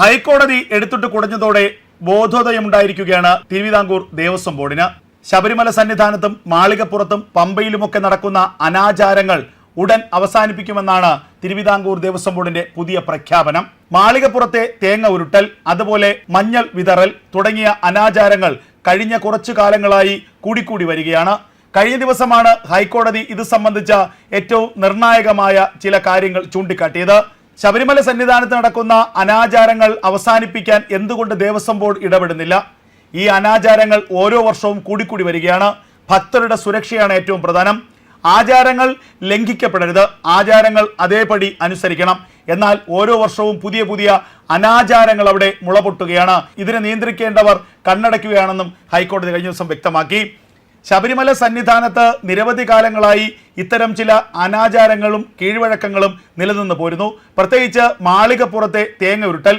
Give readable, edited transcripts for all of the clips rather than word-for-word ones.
ഹൈക്കോടതി എടുത്തിട്ട് കുടഞ്ഞതോടെ ബോധോദയമുണ്ടായിരിക്കുകയാണ് തിരുവിതാംകൂർ ദേവസ്വം ബോർഡിന്. ശബരിമല സന്നിധാനത്തും മാളികപ്പുറത്തും പമ്പയിലുമൊക്കെ നടക്കുന്ന അനാചാരങ്ങൾ ഉടൻ അവസാനിപ്പിക്കുമെന്നാണ് തിരുവിതാംകൂർ ദേവസ്വം ബോർഡിന്റെ പുതിയ പ്രഖ്യാപനം. മാളികപ്പുറത്തെ തേങ്ങ ഉരുട്ടൽ, അതുപോലെ മഞ്ഞൾ വിതറൽ തുടങ്ങിയ അനാചാരങ്ങൾ കഴിഞ്ഞ കുറച്ചു കാലങ്ങളായി കൂടിക്കൂടി വരികയാണ്. കഴിഞ്ഞ ദിവസമാണ് ഹൈക്കോടതി ഇത് സംബന്ധിച്ച ഏറ്റവും നിർണായകമായ ചില കാര്യങ്ങൾ ചൂണ്ടിക്കാട്ടിയത്. ശബരിമല സന്നിധാനത്ത് നടക്കുന്ന അനാചാരങ്ങൾ അവസാനിപ്പിക്കാൻ എന്തുകൊണ്ട് ദേവസ്വം ബോർഡ് ഇടപെടുന്നില്ല? ഈ അനാചാരങ്ങൾ ഓരോ വർഷവും കൂടിക്കൂടി വരികയാണ്. ഭക്തരുടെ സുരക്ഷയാണ് ഏറ്റവും പ്രധാനം. ആചാരങ്ങൾ ലംഘിക്കപ്പെടരുത്, ആചാരങ്ങൾ അതേപടി അനുസരിക്കണം. എന്നാൽ ഓരോ വർഷവും പുതിയ പുതിയ അനാചാരങ്ങൾ അവിടെ മുളപൊട്ടുകയാണ്. ഇതിനെ നിയന്ത്രിക്കേണ്ടവർ കണ്ണടയ്ക്കുകയാണെന്നും ഹൈക്കോടതി കഴിഞ്ഞ ദിവസം വ്യക്തമാക്കി. ശബരിമല സന്നിധാനത്ത് നിരവധി കാലങ്ങളായി ഇത്തരം ചില അനാചാരങ്ങളും കീഴ്വഴക്കങ്ങളും നിലനിന്ന് പോരുന്നു. പ്രത്യേകിച്ച് മാളികപ്പുറത്തെ തേങ്ങ ഉരുട്ടൽ.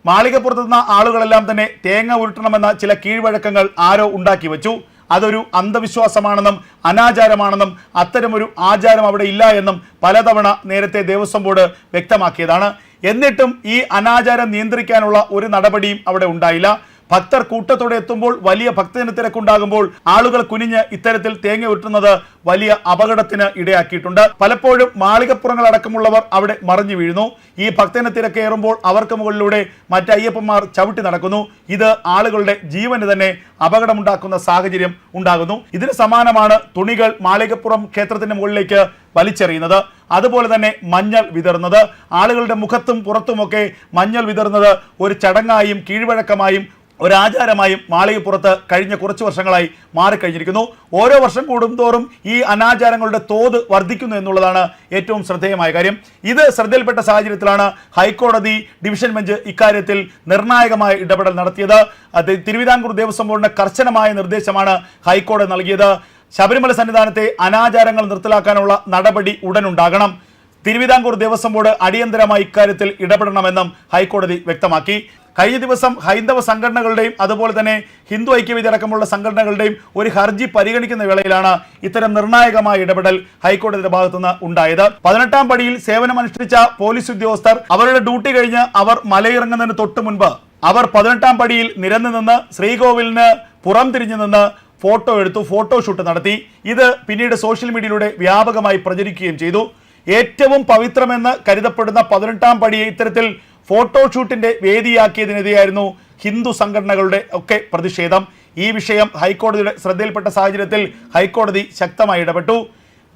മാളികപ്പുറത്ത് നിന്ന ആളുകളെല്ലാം തന്നെ തേങ്ങ ഉരുട്ടണമെന്ന ചില കീഴ്വഴക്കങ്ങൾ ആരോ ഉണ്ടാക്കി വെച്ചു. അതൊരു അന്ധവിശ്വാസമാണെന്നും അനാചാരമാണെന്നും അത്തരമൊരു ആചാരം അവിടെ ഇല്ല എന്നും പലതവണ നേരത്തെ ദേവസ്വം ബോർഡ് വ്യക്തമാക്കിയതാണ്. എന്നിട്ടും ഈ അനാചാരം നിയന്ത്രിക്കാനുള്ള ഒരു നടപടിയും അവിടെ ഉണ്ടായില്ല. ഭക്തർ കൂട്ടത്തോടെ എത്തുമ്പോൾ, വലിയ ഭക്തജന തിരക്കുണ്ടാകുമ്പോൾ ആളുകൾ കുനിഞ്ഞ് ഇത്തരത്തിൽ തേങ്ങ ഉരുട്ടുന്നത് വലിയ അപകടത്തിന് ഇടയാക്കിയിട്ടുണ്ട്. പലപ്പോഴും മാളികപ്പുറങ്ങളടക്കമുള്ളവർ അവിടെ മറിഞ്ഞു വീഴുന്നു. ഈ ഭക്തജന തിരക്കേറുമ്പോൾ അവർക്ക് മുകളിലൂടെ മറ്റ് അയ്യപ്പന്മാർ ചവിട്ടി നടക്കുന്നു. ഇത് ആളുകളുടെ ജീവന് തന്നെ അപകടമുണ്ടാക്കുന്ന സാഹചര്യം ഉണ്ടാകുന്നു. ഇതിന് സമാനമാണ് തുണികൾ മാളികപ്പുറം ക്ഷേത്രത്തിന്റെ മുകളിലേക്ക് വലിച്ചെറിയുന്നത്. അതുപോലെ തന്നെ മഞ്ഞൾ വിതറുന്നത്. ആളുകളുടെ മുഖത്തും പുറത്തുമൊക്കെ മഞ്ഞൾ വിതറുന്നത് ഒരു ചടങ്ങായും കീഴ്വഴക്കമായും ഒരാചാരമായും മാളികപ്പുറത്ത് കഴിഞ്ഞ കുറച്ച് വർഷങ്ങളായി മാറിക്കഴിഞ്ഞിരിക്കുന്നു. ഓരോ വർഷം കൂടുന്തോറും ഈ അനാചാരങ്ങളുടെ തോത് വർദ്ധിക്കുന്നു എന്നുള്ളതാണ് ഏറ്റവും ശ്രദ്ധേയമായ കാര്യം. ഇത് ശ്രദ്ധയിൽപ്പെട്ട സാഹചര്യത്തിലാണ് ഹൈക്കോടതി ഡിവിഷൻ ബെഞ്ച് ഇക്കാര്യത്തിൽ നിർണായകമായ ഇടപെടൽ നടത്തിയത്. തിരുവിതാംകൂർ ദേവസ്വം ബോർഡിന് കർശനമായ നിർദ്ദേശമാണ് ഹൈക്കോടതി നൽകിയത്. ശബരിമല സന്നിധാനത്തെ അനാചാരങ്ങൾ നിർത്തലാക്കാനുള്ള നടപടി ഉടനുണ്ടാകണം. തിരുവിതാംകൂർ ദേവസ്വം ബോർഡ് അടിയന്തരമായി ഇക്കാര്യത്തിൽ ഇടപെടണമെന്നും ഹൈക്കോടതി വ്യക്തമാക്കി. കഴിഞ്ഞ ദിവസം ഹൈന്ദവ സംഘടനകളുടെയും അതുപോലെ തന്നെ ഹിന്ദു ഐക്യവേദി അടക്കമുള്ള സംഘടനകളുടെയും ഒരു ഹർജി പരിഗണിക്കുന്ന വേളയിലാണ് ഇത്തരം നിർണായകമായ ഇടപെടൽ ഹൈക്കോടതിയുടെ ഭാഗത്തുനിന്ന് ഉണ്ടായത്. 18ാം പടിയിൽ സേവനമനുഷ്ഠിച്ച പോലീസ് ഉദ്യോഗസ്ഥർ അവരുടെ ഡ്യൂട്ടി കഴിഞ്ഞ് അവർ മലയിറങ്ങുന്നതിന് തൊട്ട് മുൻപ് അവർ 18ാം പടിയിൽ നിരന്നു നിന്ന് ശ്രീകോവിലിന് പുറം തിരിഞ്ഞു നിന്ന് ഫോട്ടോ എടുത്തു, ഫോട്ടോഷൂട്ട് നടത്തി. ഇത് പിന്നീട് സോഷ്യൽ മീഡിയയിലൂടെ വ്യാപകമായി പ്രചരിക്കുകയും ചെയ്തു. ഏറ്റവും പവിത്രമെന്ന് കരുതപ്പെടുന്ന 18ാം പടിയെ ഇത്തരത്തിൽ ഫോട്ടോഷൂട്ടിന്റെ വേദിയാക്കിയതിനെതിരെയായിരുന്നു ഹിന്ദു സംഘടനകളുടെ ഒക്കെ പ്രതിഷേധം. ഈ വിഷയം ഹൈക്കോടതിയുടെ ശ്രദ്ധയിൽപ്പെട്ട സാഹചര്യത്തിൽ ഹൈക്കോടതി ശക്തമായി ഇടപെട്ടു.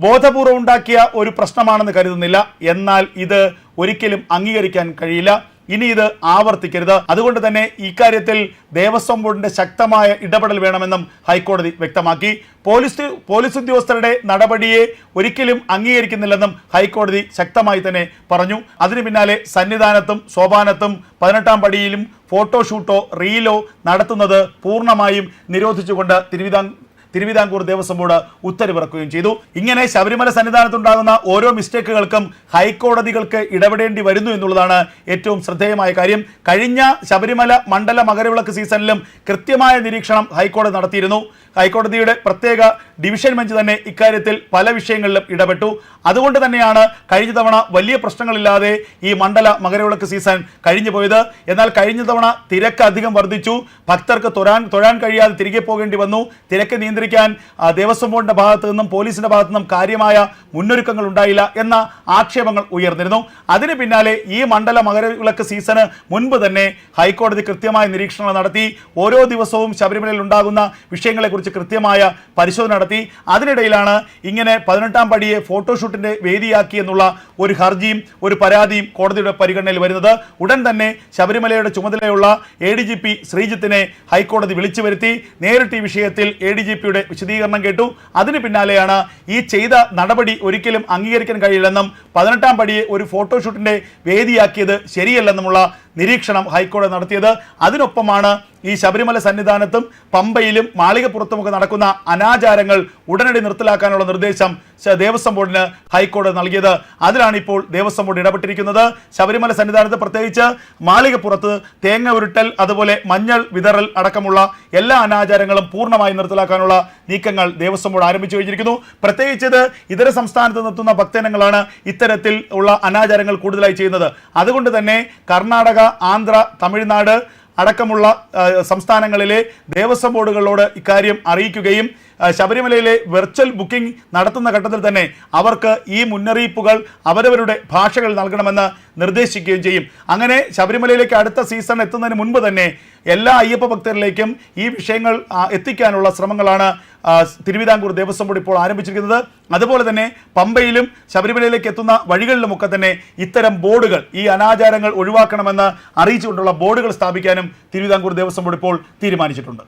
ബോധപൂർവം ഉണ്ടാക്കിയ ഒരു പ്രശ്നമാണെന്ന് കരുതുന്നില്ല, എന്നാൽ ഇത് ഒരിക്കലും അംഗീകരിക്കാൻ കഴിയില്ല. ഇനി ഇത് ആവർത്തിക്കരുത്. അതുകൊണ്ട് തന്നെ ഇക്കാര്യത്തിൽ ദേവസ്വം ബോർഡിന്റെ ശക്തമായ ഇടപെടൽ വേണമെന്നും ഹൈക്കോടതി വ്യക്തമാക്കി. പോലീസ് ഉദ്യോഗസ്ഥരുടെ നടപടിയെ ഒരിക്കലും അംഗീകരിക്കുന്നില്ലെന്നും ഹൈക്കോടതി ശക്തമായി തന്നെ പറഞ്ഞു. അതിനു പിന്നാലെ സന്നിധാനത്തും സോപാനത്തും 18ാം പടിയിലും ഫോട്ടോഷൂട്ടോ റീലോ നടത്തുന്നത് പൂർണ്ണമായും നിരോധിച്ചുകൊണ്ട് തിരുവിതാംകൂർ ദേവസ്വം ബോർഡ് ഉത്തരവിറക്കുകയും ചെയ്തു. ഇങ്ങനെ ശബരിമല സന്നിധാനത്തുണ്ടാകുന്ന ഓരോ മിസ്റ്റേക്കുകൾക്കും ഹൈക്കോടതികൾക്ക് ഇടപെടേണ്ടി വരുന്നു എന്നുള്ളതാണ് ഏറ്റവും ശ്രദ്ധേയമായ കാര്യം. കഴിഞ്ഞ ശബരിമല മണ്ഡല മകരവിളക്ക് സീസണിലും കൃത്യമായ നിരീക്ഷണം ഹൈക്കോടതി നടത്തിയിരുന്നു. ഹൈക്കോടതിയുടെ പ്രത്യേക ഡിവിഷൻ ബെഞ്ച് തന്നെ ഇക്കാര്യത്തിൽ പല വിഷയങ്ങളിലും ഇടപെട്ടു. അതുകൊണ്ട് തന്നെയാണ് കഴിഞ്ഞ തവണ വലിയ പ്രശ്നങ്ങളില്ലാതെ ഈ മണ്ഡല മകരവിളക്ക് സീസൺ കഴിഞ്ഞു പോയത്. എന്നാൽ കഴിഞ്ഞ തവണ തിരക്ക് അധികം വർദ്ധിച്ചു. ഭക്തർക്ക് തൊഴാൻ കഴിയാതെ തിരികെ പോകേണ്ടി വന്നു. തിരക്ക് നിയന്ത്രിക്കാൻ ദേവസ്വം ബോർഡിന്റെ ഭാഗത്തു നിന്നും പോലീസിന്റെ ഭാഗത്തു നിന്നും കാര്യമായ മുന്നൊരുക്കങ്ങൾ ഉണ്ടായില്ല എന്ന ആക്ഷേപങ്ങൾ ഉയർന്നിരുന്നു. അതിന് പിന്നാലെ ഈ മണ്ഡല മകരവിളക്ക് സീസണ് മുൻപ് തന്നെ ഹൈക്കോടതി കൃത്യമായ നിരീക്ഷണം നടത്തി. ഓരോ ദിവസവും ശബരിമലയിൽ ഉണ്ടാകുന്ന വിഷയങ്ങളെക്കുറിച്ച് കൃത്യമായ പരിശോധന നടത്തി. അതിനിടയിലാണ് ഇങ്ങനെ 18ാം പടിയെ ഫോട്ടോഷൂട്ടിന്റെ വേദിയാക്കി എന്നുള്ള ഒരു ഹർജിയും ഒരു പരാതിയും കോടതിയുടെ പരിഗണനയിൽ വരുന്നത്. ഉടൻ തന്നെ ശബരിമലയുടെ ചുമതലയുള്ള ADGP ശ്രീജിത്തിനെ ഹൈക്കോടതി വിളിച്ചു വരുത്തി നേരിട്ട് ഈ വിഷയത്തിൽ ADGPയുടെ വിശദീകരണം കേട്ടു. അതിന് പിന്നാലെയാണ് ഈ ചെയ്ത നടപടി ഒരിക്കലും അംഗീകരിക്കാൻ കഴിയില്ലെന്നും 18ാം പടിയെ ഒരു ഫോട്ടോഷൂട്ടിന്റെ വേദിയാക്കിയത് ശരിയല്ലെന്നുമുള്ള നിരീക്ഷണം ഹൈക്കോടതി നടത്തിയത്. അതിനൊപ്പമാണ് ഈ ശബരിമല സന്നിധാനത്തും പമ്പയിലും മാളികപ്പുറത്തുമൊക്കെ നടക്കുന്ന അനാചാരങ്ങൾ ഉടനടി നിർത്തലാക്കാനുള്ള നിർദ്ദേശം ദേവസ്വം ബോർഡിന് ഹൈക്കോടതി നൽകിയത്. അതിലാണ് ഇപ്പോൾ ദേവസ്വം ബോർഡ് ഇടപെട്ടിരിക്കുന്നത്. ശബരിമല സന്നിധാനത്ത് പ്രത്യേകിച്ച് മാളികപ്പുറത്ത് തേങ്ങ ഉരുട്ടൽ, അതുപോലെ മഞ്ഞൾ വിതറൽ അടക്കമുള്ള എല്ലാ അനാചാരങ്ങളും പൂർണ്ണമായി നിർത്തലാക്കാനുള്ള നീക്കങ്ങൾ ദേവസ്വം ബോർഡ് ആരംഭിച്ചു കഴിഞ്ഞിരിക്കുന്നു. പ്രത്യേകിച്ച് ഇതര സംസ്ഥാനത്ത് നിർത്തുന്ന ഭക്തജനങ്ങളാണ് ഇത്തരത്തിൽ ഉള്ള അനാചാരങ്ങൾ കൂടുതലായി ചെയ്യുന്നത്. അതുകൊണ്ട് തന്നെ കർണാടക, ആന്ധ്ര, തമിഴ്നാട് അടക്കമുള്ള സംസ്ഥാനങ്ങളിലെ ദേവസ്വം ബോർഡുകളോട് ഇക്കാര്യം അറിയിക്കുകയും ശബരിമലയിലെ വെർച്വൽ ബുക്കിംഗ് നടത്തുന്ന ഘട്ടത്തിൽ തന്നെ അവർക്ക് ഈ മുന്നറിയിപ്പുകൾ അവരവരുടെ ഭാഷകൾ നൽകണമെന്ന് നിർദ്ദേശിക്കുകയും ചെയ്യും. അങ്ങനെ ശബരിമലയിലേക്ക് അടുത്ത സീസൺ എത്തുന്നതിന് മുൻപ് തന്നെ എല്ലാ അയ്യപ്പ ഭക്തരിലേക്കും ഈ വിഷയങ്ങൾ എത്തിക്കാനുള്ള ശ്രമങ്ങളാണ് തിരുവിതാംകൂർ ദേവസ്വം ബോർഡ് ഇപ്പോൾ ആരംഭിച്ചിരിക്കുന്നത്. അതുപോലെ തന്നെ പമ്പയിലും ശബരിമലയിലേക്ക് എത്തുന്ന വഴികളിലുമൊക്കെ തന്നെ ഇത്തരം ബോർഡുകൾ, ഈ അനാചാരങ്ങൾ ഒഴിവാക്കണമെന്ന് അറിയിച്ചുകൊണ്ടുള്ള ബോർഡുകൾ സ്ഥാപിക്കാനും തിരുവിതാംകൂർ ദേവസ്വം ബോർഡ് ഇപ്പോൾ തീരുമാനിച്ചിട്ടുണ്ട്.